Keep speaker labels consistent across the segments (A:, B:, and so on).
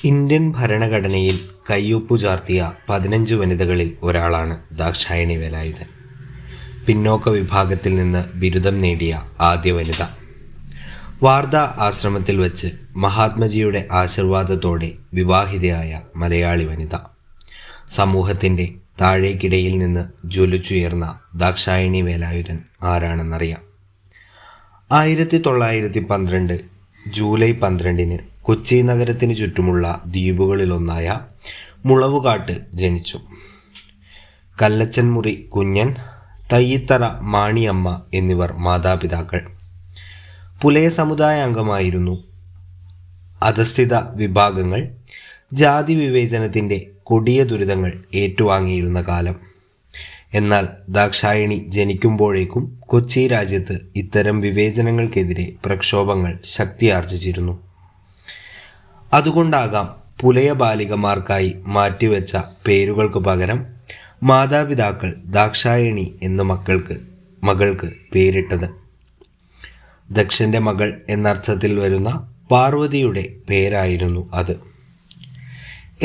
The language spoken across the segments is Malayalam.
A: ഇന്ത്യൻ ഭരണഘടനയിൽ കയ്യൊപ്പു ചാർത്തിയ 15 വനിതകളിൽ ഒരാളാണ് ദാക്ഷായണി വേലായുധൻ. പിന്നോക്ക വിഭാഗത്തിൽ നിന്ന് ബിരുദം നേടിയ ആദ്യ വനിത. വാർധ ആശ്രമത്തിൽ വച്ച് മഹാത്മജിയുടെ ആശീർവാദത്തോടെ വിവാഹിതയായ മലയാളി വനിത. സമൂഹത്തിൻ്റെ താഴേക്കിടയിൽ നിന്ന് ജ്വലിച്ചുയർന്ന ദാക്ഷായണി വേലായുധൻ ആരാണെന്നറിയാം. 1912 ജൂലൈ 12 കൊച്ചി നഗരത്തിന് ചുറ്റുമുള്ള ദ്വീപുകളിലൊന്നായ മുളവുകാട്ട് ജനിച്ചു. കല്ലച്ചൻമുറി കുഞ്ഞൻ, തയ്യിത്തറ മാണിയമ്മ എന്നിവർ മാതാപിതാക്കൾ. പുലയ സമുദായ അംഗമായിരുന്നു. അധസ്ഥിത വിഭാഗങ്ങൾ ജാതി വിവേചനത്തിൻ്റെ കൊടിയ ദുരിതങ്ങൾ ഏറ്റുവാങ്ങിയിരുന്ന കാലം. എന്നാൽ ദാക്ഷായണി ജനിക്കുമ്പോഴേക്കും കൊച്ചി രാജ്യത്ത് ഇത്തരം വിവേചനങ്ങൾക്കെതിരെ പ്രക്ഷോഭങ്ങൾ ശക്തിയാർജിച്ചിരുന്നു. അതുകൊണ്ടാകാം പുലയ ബാലികമാർക്കായി മാറ്റിവെച്ച പേരുകൾക്ക് പകരം മാതാപിതാക്കൾ ദാക്ഷായണി എന്ന് മകൾക്ക് പേരിട്ടത്. ദക്ഷൻ്റെ മകൾ എന്നർത്ഥത്തിൽ വരുന്ന പാർവതിയുടെ പേരായിരുന്നു അത്.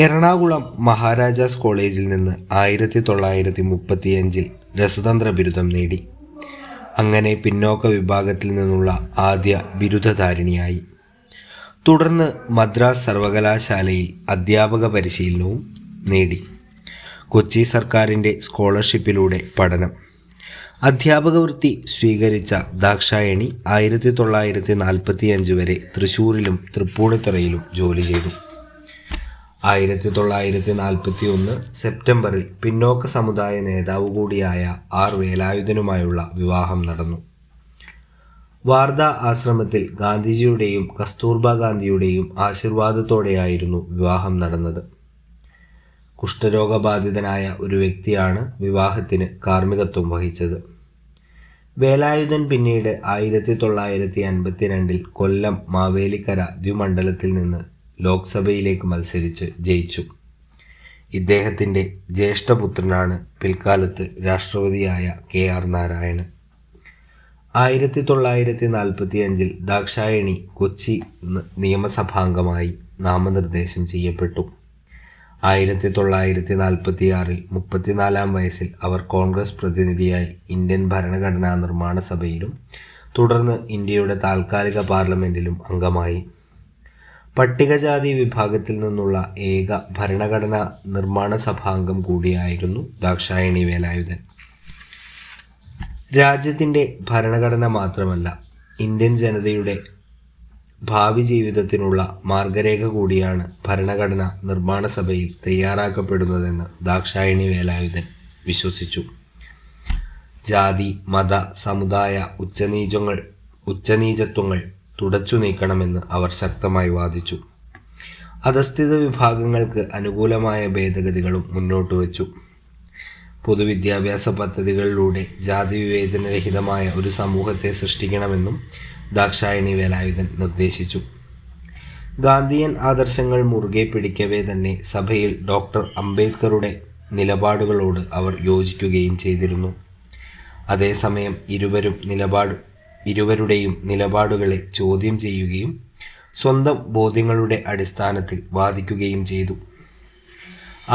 A: എറണാകുളം മഹാരാജാസ് കോളേജിൽ നിന്ന് 1935 രസതന്ത്ര ബിരുദം നേടി. അങ്ങനെ പിന്നോക്ക വിഭാഗത്തിൽ നിന്നുള്ള ആദ്യ ബിരുദധാരിണിയായി. തുടർന്ന് മദ്രാസ് സർവകലാശാലയിൽ അധ്യാപക പരിശീലനവും നേടി. കൊച്ചി സർക്കാരിൻ്റെ സ്കോളർഷിപ്പിലൂടെ പഠനം. അധ്യാപക വൃത്തി സ്വീകരിച്ച ദാക്ഷായണി 1945 വരെ തൃശ്ശൂരിലും തൃപ്പൂണിത്തുറയിലും ജോലി ചെയ്തു. 1941 സെപ്റ്റംബറിൽ പിന്നോക്ക സമുദായ നേതാവ് കൂടിയായ ആർ വേലായുധനുമായുള്ള വിവാഹം നടന്നു. വാർധ ആശ്രമത്തിൽ ഗാന്ധിജിയുടെയും കസ്തൂർബ ഗാന്ധിയുടെയും ആശീർവാദത്തോടെയായിരുന്നു വിവാഹം നടന്നത്. കുഷ്ഠരോഗബാധിതനായ ഒരു വ്യക്തിയാണ് വിവാഹത്തിന് കാർമ്മികത്വം വഹിച്ചത്. വേലായുധൻ പിന്നീട് 1952 കൊല്ലം മാവേലിക്കര ദ്വിമണ്ഡലത്തിൽ നിന്ന് ലോക്സഭയിലേക്ക് മത്സരിച്ച് ജയിച്ചു. ഇദ്ദേഹത്തിൻ്റെ ജ്യേഷ്ഠപുത്രനാണ് പിൽക്കാലത്ത് രാഷ്ട്രപതിയായ KR നാരായണൻ. 1945 ദാക്ഷായണി കൊച്ചി നിയമസഭാംഗമായി നാമനിർദ്ദേശം ചെയ്യപ്പെട്ടു. 1946 34-ാം വയസ്സിൽ അവർ കോൺഗ്രസ് പ്രതിനിധിയായി ഇന്ത്യൻ ഭരണഘടനാ നിർമ്മാണ സഭയിലും തുടർന്ന് ഇന്ത്യയുടെ താൽക്കാലിക പാർലമെൻറ്റിലും അംഗമായി. പട്ടികജാതി വിഭാഗത്തിൽ നിന്നുള്ള ഏക ഭരണഘടനാ നിർമ്മാണ സഭാംഗം കൂടിയായിരുന്നു ദാക്ഷായണി വേലായുധൻ. രാജ്യത്തിൻ്റെ ഭരണഘടന മാത്രമല്ല, ഇന്ത്യൻ ജനതയുടെ ഭാവി ജീവിതത്തിനുള്ള മാർഗരേഖ കൂടിയാണ് ഭരണഘടന നിർമ്മാണ സഭയിൽ തയ്യാറാക്കപ്പെടുന്നതെന്ന് ദാക്ഷായണി വേലായുധൻ വിശ്വസിച്ചു. ജാതി, മത, സമുദായ ഉച്ചനീചത്വങ്ങൾ തുടച്ചു നീക്കണമെന്ന് അവർ ശക്തമായി വാദിച്ചു. അധസ്ഥിത വിഭാഗങ്ങൾക്ക് അനുകൂലമായ ഭേദഗതികളും മുന്നോട്ട് വച്ചു. പൊതുവിദ്യാഭ്യാസ പദ്ധതികളിലൂടെ ജാതി വിവേചനരഹിതമായ ഒരു സമൂഹത്തെ സൃഷ്ടിക്കണമെന്നും ദാക്ഷായണി വേലായുധൻ നിർദ്ദേശിച്ചു. ഗാന്ധിയൻ ആദർശങ്ങൾ മുറുകെ പിടിക്കവേ തന്നെ സഭയിൽ ഡോക്ടർ അംബേദ്കറുടെ നിലപാടുകളോട് അവർ യോജിക്കുകയും ചെയ്തിരുന്നു. അതേസമയം ഇരുവരുടെയും നിലപാടുകളെ ചോദ്യം ചെയ്യുകയും സ്വന്തം ബോധ്യങ്ങളുടെ അടിസ്ഥാനത്തിൽ വാദിക്കുകയും ചെയ്തു.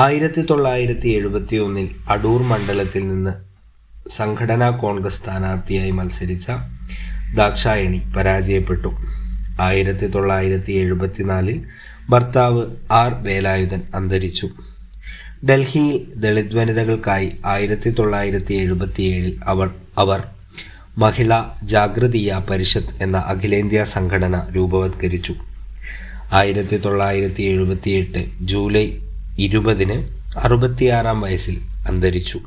A: 1971 അടൂർ മണ്ഡലത്തിൽ നിന്ന് സംഘടനാ കോൺഗ്രസ് സ്ഥാനാർത്ഥിയായി മത്സരിച്ച ദാക്ഷായണി പരാജയപ്പെട്ടു. 1974 ഭർത്താവ് ആർ വേലായുധൻ അന്തരിച്ചു. ഡൽഹിയിൽ ദളിത് വനിതകൾക്കായി 1977 അവർ മഹിളാ ജാഗൃതീയ പരിഷത്ത് എന്ന അഖിലേന്ത്യാ സംഘടന രൂപവത്കരിച്ചു. 1978 ജൂലൈ 20 66-ാം വയസ്സിൽ അന്തരിച്ചു.